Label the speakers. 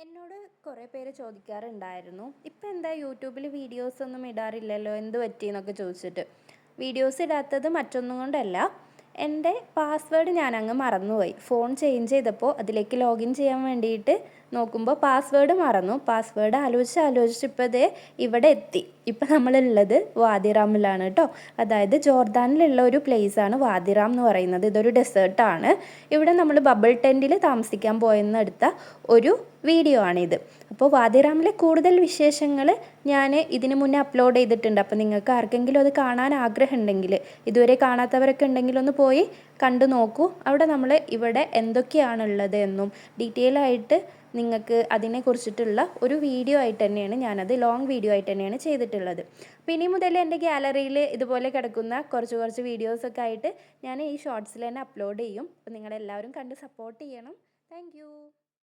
Speaker 1: എന്നോട് കുറേ പേര് ചോദിക്കാറുണ്ടായിരുന്നു, ഇപ്പം എന്താ യൂട്യൂബിൽ വീഡിയോസ് ഒന്നും ഇടാറില്ലല്ലോ, എന്ത് പറ്റി എന്നൊക്കെ ചോദിച്ചിട്ട്. വീഡിയോസ് ഇടാത്തത് മറ്റൊന്നും കൊണ്ടല്ല, എൻ്റെ പാസ്വേഡ് ഞാനങ്ങ് മറന്നുപോയി. ഫോൺ ചേഞ്ച് ചെയ്തപ്പോൾ അതിലേക്ക് ലോഗിൻ ചെയ്യാൻ വേണ്ടിയിട്ട് നോക്കുമ്പോൾ പാസ്വേഡ് മറന്നു. പാസ്വേഡ് ആലോചിച്ച് ഇപ്പോൾ ദേ ഇവിടെ എത്തി. ഇപ്പം നമ്മളുള്ളത് വാദിറാമിലാണ് കേട്ടോ. അതായത് ജോർദാനിലുള്ള ഒരു പ്ലേസാണ് വാദിറാം എന്ന് പറയുന്നത്. ഇതൊരു ഡെസേർട്ടാണ്. ഇവിടെ നമ്മൾ ബബിൾ ടെൻറ്റിൽ താമസിക്കാൻ പോയെന്നെടുത്ത ഒരു വീഡിയോ ആണിത്. അപ്പോൾ വാദിറാമിലെ കൂടുതൽ വിശേഷങ്ങൾ ഞാൻ ഇതിന് മുന്നേ അപ്ലോഡ് ചെയ്തിട്ടുണ്ട്. അപ്പോൾ നിങ്ങൾക്ക് ആർക്കെങ്കിലും അത് കാണാൻ ആഗ്രഹം ഉണ്ടെങ്കിൽ, ഇതുവരെ കാണാത്തവരൊക്കെ ഉണ്ടെങ്കിൽ ഒന്ന് പോയി കണ്ടു നോക്കൂ. അവിടെ നമ്മൾ ഇവിടെ എന്തൊക്കെയാണുള്ളത് എന്നും ഡീറ്റെയിൽ ആയിട്ട് നിങ്ങൾക്ക് അതിനെക്കുറിച്ചിട്ടുള്ള ഒരു വീഡിയോ ആയിട്ട് തന്നെയാണ് ഞാനത് ലോങ് വീഡിയോ ആയിട്ട് തന്നെയാണ് ചെയ്തിട്ടുള്ളത്. അപ്പോൾ ഇനി മുതൽ എൻ്റെ ഗാലറിയിൽ ഇതുപോലെ കിടക്കുന്ന കുറച്ച് വീഡിയോസൊക്കെ ആയിട്ട് ഞാൻ ഈ ഷോർട്സിൽ തന്നെ അപ്ലോഡ് ചെയ്യും. അപ്പോൾ നിങ്ങളെല്ലാവരും കണ്ട് സപ്പോർട്ട് ചെയ്യണം. താങ്ക്